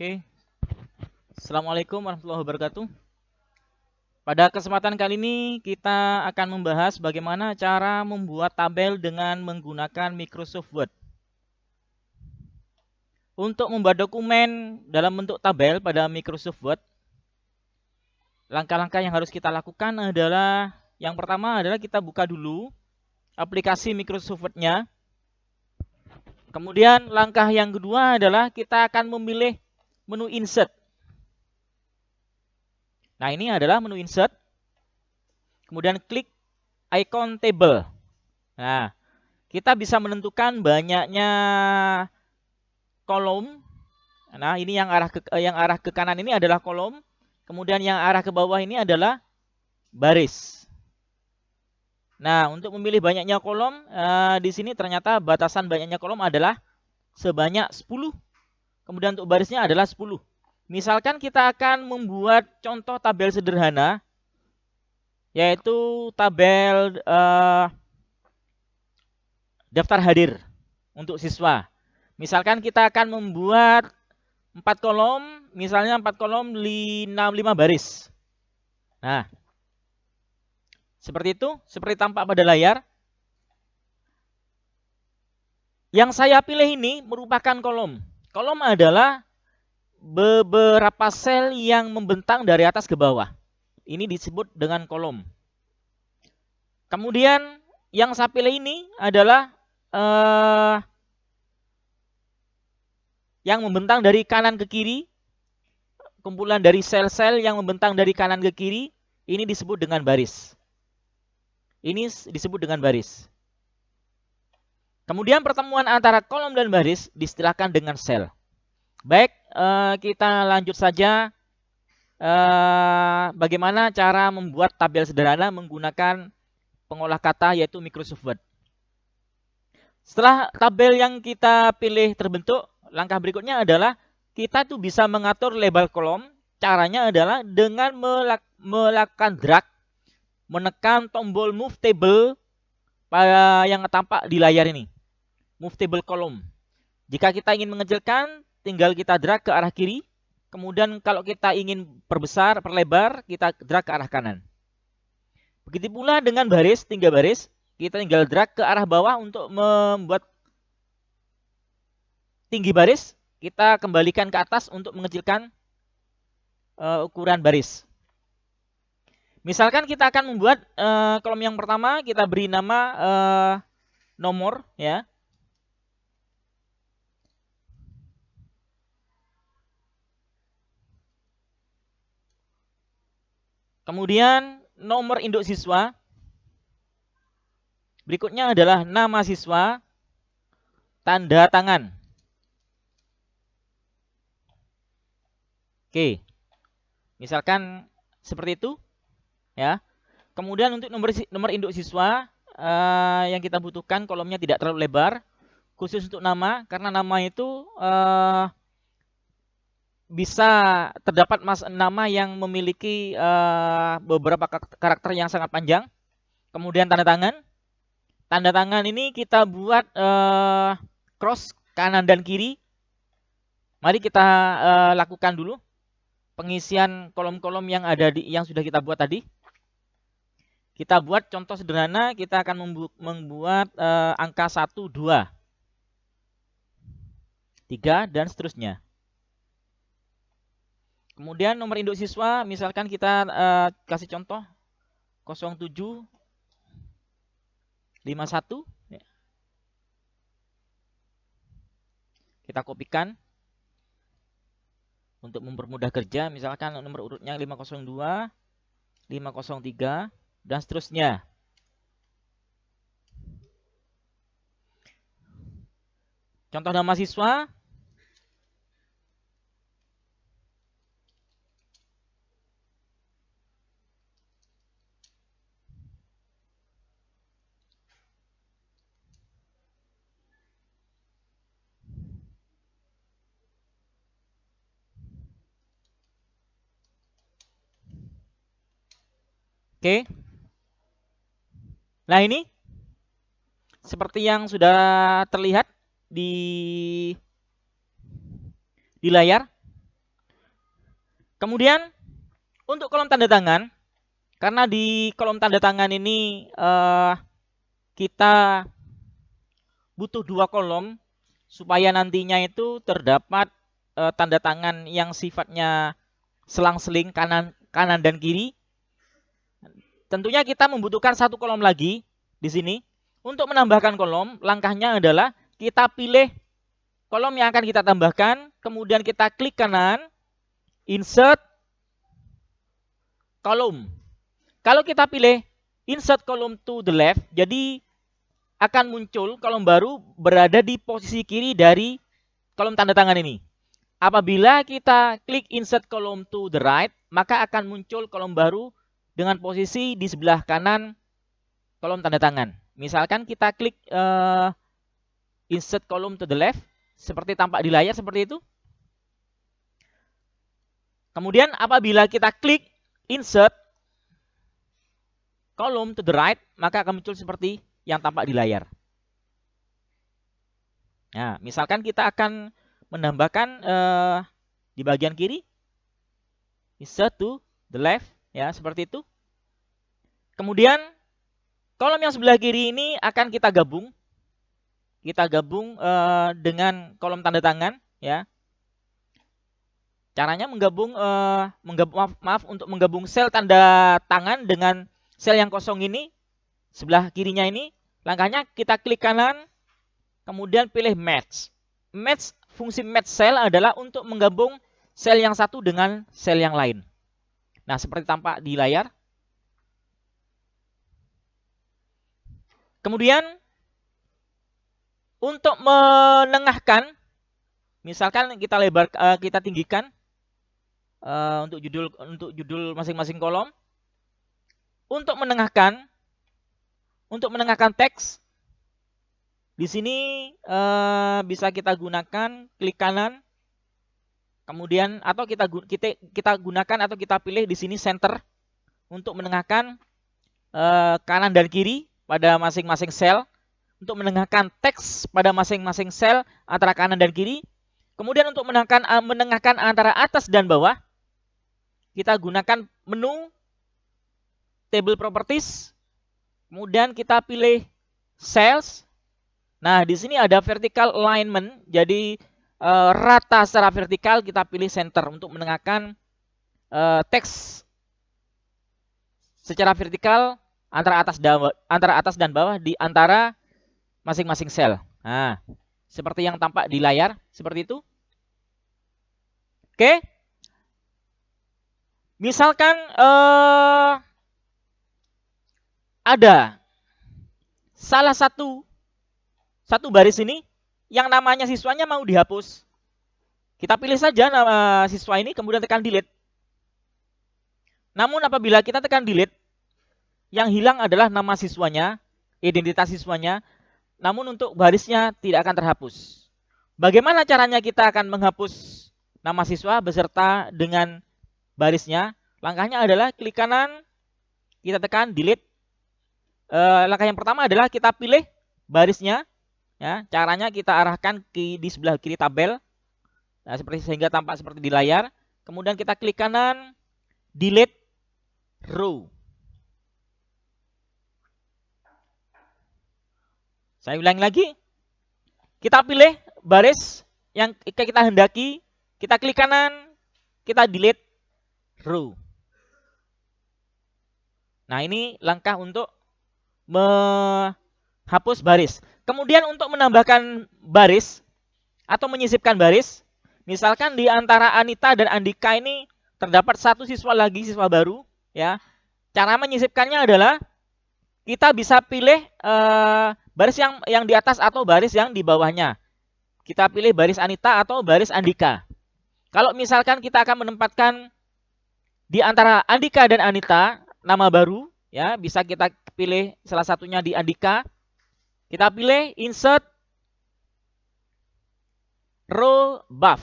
Oke, Assalamualaikum warahmatullahi wabarakatuh. Pada kesempatan kali ini kita akan membahas bagaimana cara membuat tabel dengan menggunakan Microsoft Word. Untuk membuat dokumen dalam bentuk tabel pada Microsoft Word, langkah-langkah yang harus kita lakukan adalah yang pertama adalah kita buka dulu aplikasi Microsoft Word-nya. Kemudian langkah yang kedua adalah kita akan memilih menu Insert. Nah, ini adalah menu Insert. Kemudian klik icon table. Nah, kita bisa menentukan banyaknya kolom. Nah, ini yang arah ke kanan ini adalah kolom. Kemudian yang arah ke bawah ini adalah baris. Nah, untuk memilih banyaknya kolom, di sini ternyata batasan banyaknya kolom adalah sebanyak 10. Kemudian untuk barisnya adalah 10. Misalkan kita akan membuat contoh tabel sederhana, yaitu tabel daftar hadir untuk siswa. Misalkan kita akan membuat 4 kolom, misalnya 4 kolom 5 baris. Nah, seperti itu, seperti tampak pada layar. Yang saya pilih ini merupakan kolom. Kolom adalah beberapa sel yang membentang dari atas ke bawah. Ini disebut dengan kolom. Kemudian yang saya pilih ini adalah yang membentang dari kanan ke kiri. Kumpulan dari sel-sel yang membentang dari kanan ke kiri, ini disebut dengan baris. Ini disebut dengan baris. Kemudian pertemuan antara kolom dan baris diistilahkan dengan sel. Baik, kita lanjut saja bagaimana cara membuat tabel sederhana menggunakan pengolah kata yaitu Microsoft Word. Setelah tabel yang kita pilih terbentuk, langkah berikutnya adalah kita tuh bisa mengatur label kolom. Caranya adalah dengan melakukan drag, menekan tombol Move Table yang tampak di layar ini. Move Table Column. Jika kita ingin mengecilkan, tinggal kita drag ke arah kiri. Kemudian kalau kita ingin perbesar, perlebar, kita drag ke arah kanan. Begitu pula dengan baris, 3 baris. Kita tinggal drag ke arah bawah untuk membuat tinggi baris. Kita kembalikan ke atas untuk mengecilkan ukuran baris. Misalkan kita akan membuat kolom yang pertama, kita beri nama nomor, ya. Kemudian nomor induk siswa. Berikutnya adalah nama siswa, tanda tangan. Oke. Misalkan seperti itu, ya. Kemudian untuk nomor induk siswa yang kita butuhkan kolomnya tidak terlalu lebar, khusus untuk nama, karena nama itu bisa terdapat nama yang memiliki beberapa karakter yang sangat panjang. Kemudian tanda tangan. Tanda tangan ini kita buat cross kanan dan kiri. Mari kita lakukan dulu pengisian kolom-kolom yang yang sudah kita buat tadi. Kita buat contoh sederhana, kita akan membuat angka 1, 2, 3, dan seterusnya. Kemudian nomor induk siswa, misalkan kita kasih contoh 07 51. Kita kopikan untuk mempermudah kerja. Misalkan nomor urutnya 502, 503, dan seterusnya. Contoh nama siswa. Oke. Nah, ini seperti yang sudah terlihat di layar. Kemudian untuk kolom tanda tangan, karena di kolom tanda tangan ini kita butuh 2 kolom supaya nantinya itu terdapat tanda tangan yang sifatnya selang-seling kanan dan kiri. Tentunya kita membutuhkan 1 kolom lagi di sini. Untuk menambahkan kolom, langkahnya adalah kita pilih kolom yang akan kita tambahkan, kemudian kita klik kanan, insert column. Kalau kita pilih insert column to the left, jadi akan muncul kolom baru berada di posisi kiri dari kolom tanda tangan ini. Apabila kita klik insert column to the right, maka akan muncul kolom baru dengan posisi di sebelah kanan kolom tanda tangan. Misalkan kita klik insert column to the left, seperti tampak di layar seperti itu. Kemudian apabila kita klik insert column to the right, maka akan muncul seperti yang tampak di layar. Nah, misalkan kita akan menambahkan di bagian kiri, insert to the left, ya seperti itu. Kemudian kolom yang sebelah kiri ini akan kita gabung. Kita gabung dengan kolom tanda tangan, ya. Caranya untuk menggabung sel tanda tangan dengan sel yang kosong ini, sebelah kirinya ini, langkahnya kita klik kanan, kemudian pilih match. Fungsi match cell adalah untuk menggabung sel yang satu dengan sel yang lain. Nah, seperti tampak di layar. Kemudian untuk menengahkan, misalkan kita tinggikan untuk judul masing-masing kolom. Untuk menengahkan teks, di sini bisa kita gunakan klik kanan, kemudian atau kita gunakan atau kita pilih di sini center untuk menengahkan kanan dan kiri pada masing-masing sel, untuk menengahkan teks pada masing-masing sel antara kanan dan kiri. Kemudian untuk menengahkan antara atas dan bawah, kita gunakan menu table properties, kemudian kita pilih cells. Nah, di sini ada vertical alignment, jadi rata secara vertikal, kita pilih center untuk menengahkan teks secara vertikal antara atas dan bawah di antara masing-masing sel. Nah, seperti yang tampak di layar, seperti itu. Oke. Misalkan ada salah satu baris ini yang namanya siswanya mau dihapus. Kita pilih saja nama siswa ini, kemudian tekan delete. Namun apabila kita tekan delete, yang hilang adalah nama siswanya, identitas siswanya, namun untuk barisnya tidak akan terhapus. Bagaimana caranya kita akan menghapus nama siswa beserta dengan barisnya? Langkahnya adalah klik kanan, kita tekan delete. Langkah yang pertama adalah kita pilih barisnya. Ya, caranya kita arahkan di sebelah kiri tabel, nah, sehingga tampak seperti di layar. Kemudian kita klik kanan, delete row. Saya ulangi lagi. Kita pilih baris yang kita hendaki, kita klik kanan, kita delete row. Nah, ini langkah untuk menghapus baris. Kemudian untuk menambahkan baris atau menyisipkan baris, misalkan di antara Anita dan Andika ini terdapat satu siswa baru, ya. Cara menyisipkannya adalah kita bisa pilih baris yang di atas atau baris yang di bawahnya. Kita pilih baris Anita atau baris Andika. Kalau misalkan kita akan menempatkan di antara Andika dan Anita nama baru, ya, bisa kita pilih salah satunya di Andika. Kita pilih insert row buff.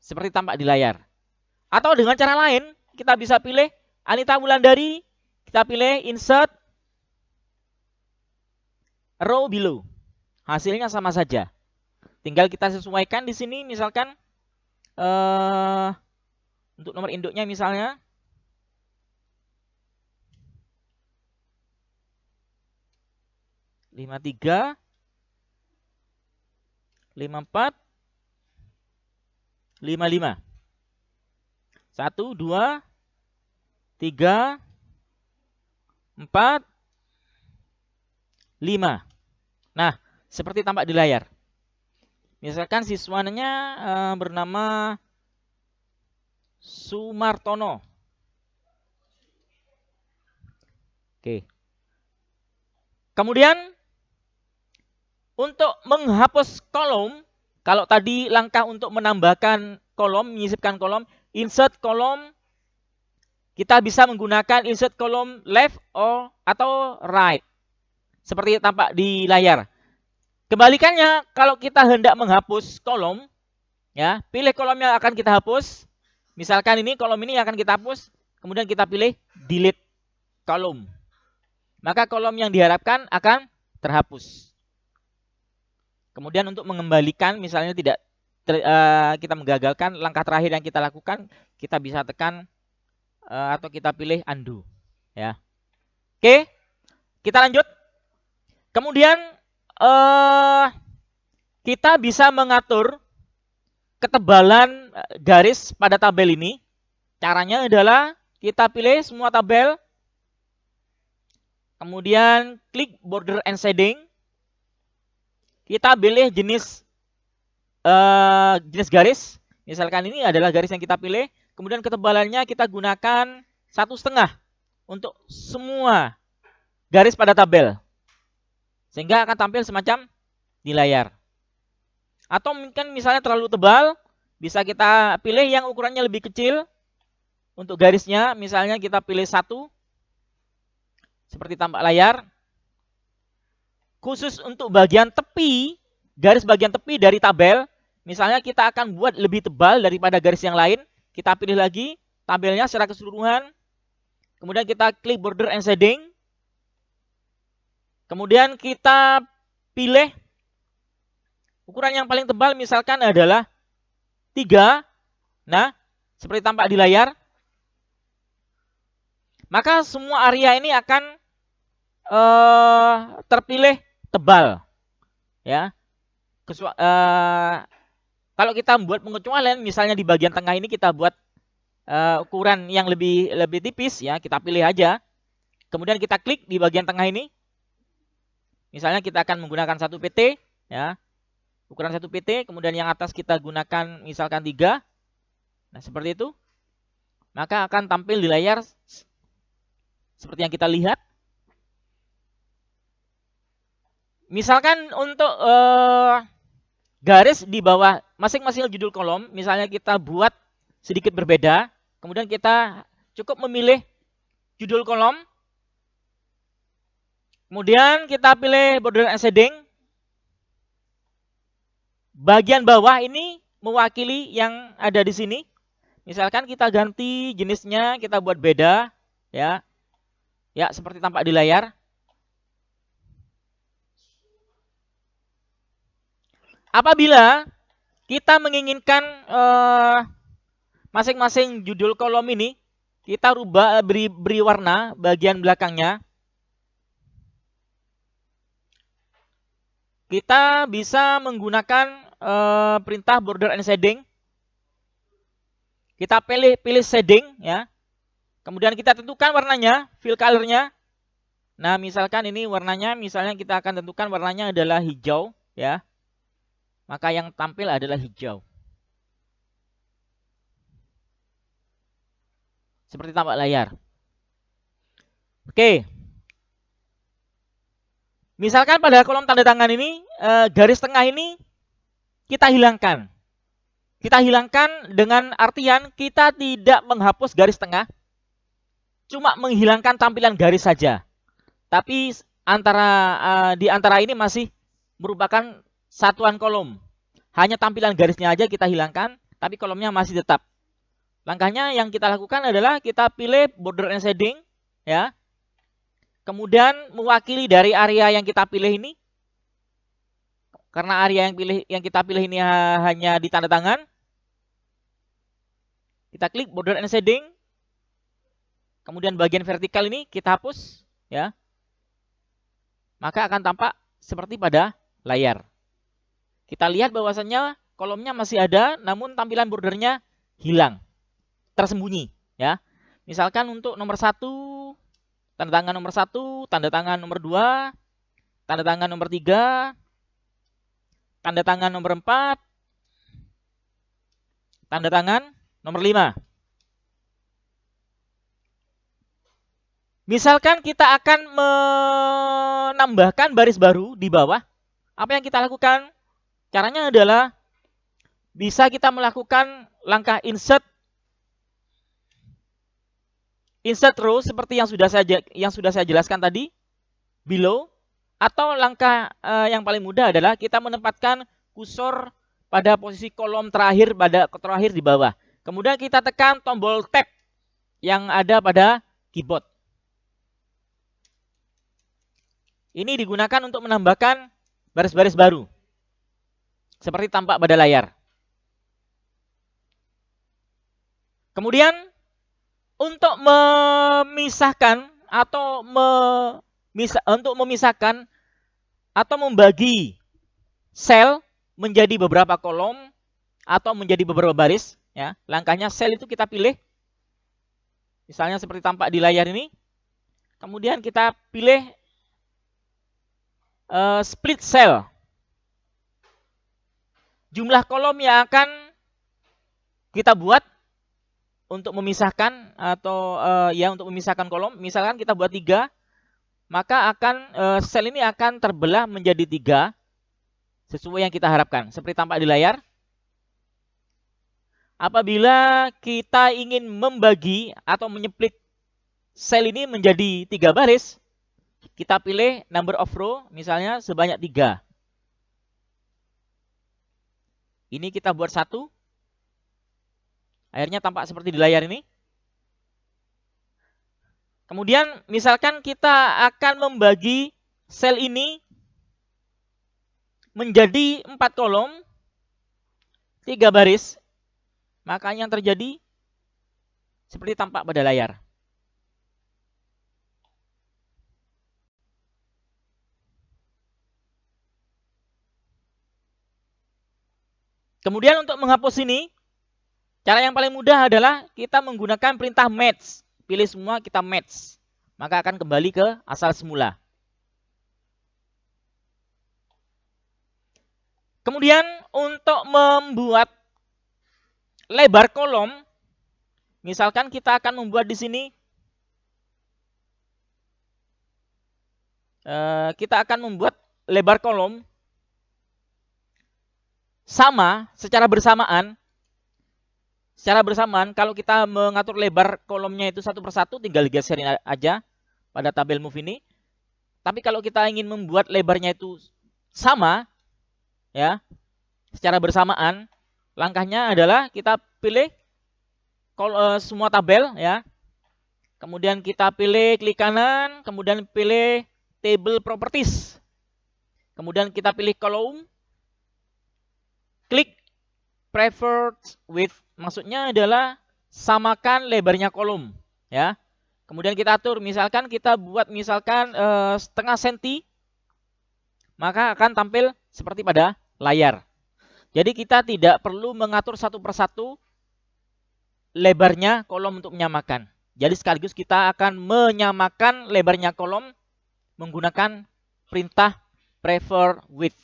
Seperti tampak di layar. Atau dengan cara lain, kita bisa pilih Anita Wulandari, kita pilih insert row below. Hasilnya sama saja. Tinggal kita sesuaikan di sini, misalkan untuk nomor induknya misalnya lima tiga 54 55 1 2 3 4 5. Nah, seperti tampak di layar. Misalkan siswanya bernama Sumartono. Oke. Kemudian untuk menghapus kolom, kalau tadi langkah untuk menambahkan kolom, menyisipkan kolom, insert kolom, kita bisa menggunakan insert kolom left atau right. Seperti tampak di layar. Kebalikannya, kalau kita hendak menghapus kolom, ya, pilih kolom yang akan kita hapus. Misalkan ini kolom ini yang akan kita hapus, kemudian kita pilih delete kolom. Maka kolom yang diharapkan akan terhapus. Kemudian untuk mengembalikan, misalnya kita menggagalkan langkah terakhir yang kita lakukan, kita bisa tekan atau kita pilih undo. Ya, oke, kita lanjut. Kemudian kita bisa mengatur ketebalan garis pada tabel ini. Caranya adalah kita pilih semua tabel, kemudian klik border and shading. Kita pilih jenis garis. Misalkan ini adalah garis yang kita pilih. Kemudian ketebalannya kita gunakan 1,5 untuk semua garis pada tabel. Sehingga akan tampil semacam di layar. Atau mungkin misalnya terlalu tebal, bisa kita pilih yang ukurannya lebih kecil. Untuk garisnya, misalnya kita pilih 1. Seperti tampak layar. Khusus untuk bagian tepi, garis bagian tepi dari tabel, misalnya kita akan buat lebih tebal daripada garis yang lain. Kita pilih lagi tabelnya secara keseluruhan. Kemudian kita klik border and shading. Kemudian kita pilih ukuran yang paling tebal, misalkan adalah 3. Nah, seperti tampak di layar. Maka semua area ini akan terpilih tebal. Ya. Kalau kita membuat pengecualian, misalnya di bagian tengah ini kita buat ukuran yang lebih tipis, ya, kita pilih aja. Kemudian kita klik di bagian tengah ini. Misalnya kita akan menggunakan 1 PT, ya, ukuran 1 PT, kemudian yang atas kita gunakan misalkan 3. Nah, seperti itu. Maka akan tampil di layar seperti yang kita lihat. Misalkan untuk garis di bawah masing-masing judul kolom, misalnya kita buat sedikit berbeda, kemudian kita cukup memilih judul kolom. Kemudian kita pilih border and shading. Bagian bawah ini mewakili yang ada di sini. Misalkan kita ganti jenisnya, kita buat beda, ya. Ya, seperti tampak di layar. Apabila kita menginginkan masing-masing judul kolom ini kita rubah, beri warna bagian belakangnya, kita bisa menggunakan perintah border and shading. Kita pilih shading, ya. Kemudian kita tentukan warnanya, fill colornya. Nah, misalkan ini warnanya, misalnya kita akan tentukan warnanya adalah hijau, ya. Maka yang tampil adalah hijau. Seperti tampak layar. Oke. Misalkan pada kolom tanda tangan ini, garis tengah ini kita hilangkan. Kita hilangkan dengan artian kita tidak menghapus garis tengah, cuma menghilangkan tampilan garis saja. Tapi di antara ini masih merupakan satuan kolom. Hanya tampilan garisnya aja kita hilangkan, tapi kolomnya masih tetap. Langkahnya yang kita lakukan adalah kita pilih border and shading, ya. Kemudian mewakili dari area yang kita pilih ini. Karena area yang kita pilih ini hanya di tanda tangan. Kita klik border and shading. Kemudian bagian vertikal ini kita hapus, ya. Maka akan tampak seperti pada layar. Kita lihat bahwasannya kolomnya masih ada, namun tampilan bordernya hilang, tersembunyi, ya. Misalkan untuk nomor 1, tanda tangan nomor 1, tanda tangan nomor 2, tanda tangan nomor 3, tanda tangan nomor 4, tanda tangan nomor 5. Misalkan kita akan menambahkan baris baru di bawah, apa yang kita lakukan? Caranya adalah bisa kita melakukan langkah insert row seperti yang sudah saya jelaskan tadi, below, atau langkah yang paling mudah adalah kita menempatkan kursor pada posisi kolom terakhir di bawah. Kemudian kita tekan tombol tab yang ada pada keyboard. Ini digunakan untuk menambahkan baris-baris baru, seperti tampak pada layar. Kemudian, untuk memisahkan atau membagi sel menjadi beberapa kolom atau menjadi beberapa baris, ya. Langkahnya sel itu kita pilih, misalnya seperti tampak di layar ini. Kemudian kita pilih split cell. Jumlah kolom yang akan kita buat untuk memisahkan untuk memisahkan kolom, misalkan kita buat 3, maka sel ini akan terbelah menjadi 3 sesuai yang kita harapkan, seperti tampak di layar. Apabila kita ingin membagi atau menyeplit sel ini menjadi 3 baris, kita pilih number of row, misalnya sebanyak 3. Ini kita buat 1. Akhirnya tampak seperti di layar ini. Kemudian misalkan kita akan membagi sel ini menjadi 4 kolom, 3 baris, maka yang terjadi seperti tampak pada layar. Kemudian untuk menghapus ini, cara yang paling mudah adalah kita menggunakan perintah match. Pilih semua, kita match. Maka akan kembali ke asal semula. Kemudian untuk membuat lebar kolom, misalkan kita akan membuat di sini, kita akan membuat lebar kolom sama secara bersamaan. Kalau kita mengatur lebar kolomnya itu satu persatu, tinggal digeserin aja pada tabel move ini. Tapi kalau kita ingin membuat lebarnya itu sama, ya, secara bersamaan, langkahnya adalah kita pilih semua tabel, ya. Kemudian kita pilih klik kanan, kemudian pilih table properties. Kemudian kita pilih column, klik preferred width, maksudnya adalah samakan lebarnya kolom, ya. Kemudian kita atur, misalkan kita buat setengah senti, maka akan tampil seperti pada layar. Jadi kita tidak perlu mengatur satu persatu lebarnya kolom untuk menyamakan. Jadi sekaligus kita akan menyamakan lebarnya kolom menggunakan perintah prefer width,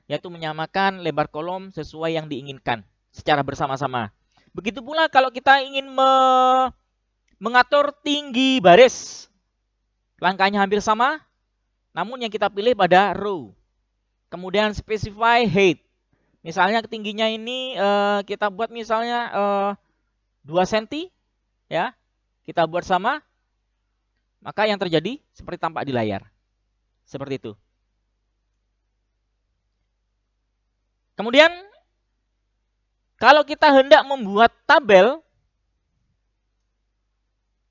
yaitu menyamakan lebar kolom sesuai yang diinginkan secara bersama-sama. Begitu pula kalau kita ingin mengatur tinggi baris, langkahnya hampir sama, namun yang kita pilih pada row. Kemudian specify height, misalnya tingginya ini kita buat misalnya 2 cm, ya, kita buat sama, maka yang terjadi seperti tampak di layar, seperti itu. Kemudian kalau kita hendak membuat tabel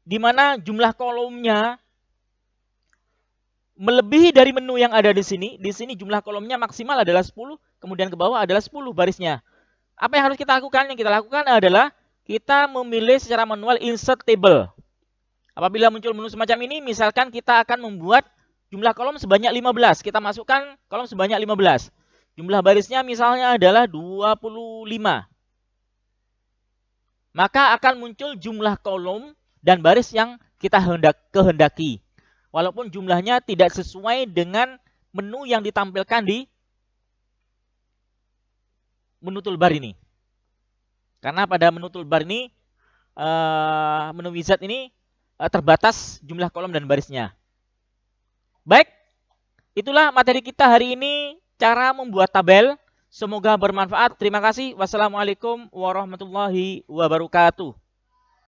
di mana jumlah kolomnya melebihi dari menu yang ada di sini jumlah kolomnya maksimal adalah 10, kemudian ke bawah adalah 10 barisnya. Apa yang harus kita lakukan? Yang kita lakukan adalah kita memilih secara manual insert table. Apabila muncul menu semacam ini, misalkan kita akan membuat jumlah kolom sebanyak 15. Kita masukkan kolom sebanyak 15. Jumlah barisnya misalnya adalah 25. Maka akan muncul jumlah kolom dan baris yang kita kehendaki. Walaupun jumlahnya tidak sesuai dengan menu yang ditampilkan di menu toolbar ini. Karena pada menu toolbar ini, menu wizard ini terbatas jumlah kolom dan barisnya. Baik, itulah materi kita hari ini, cara membuat tabel. Semoga bermanfaat. Terima kasih. Wassalamualaikum warahmatullahi wabarakatuh.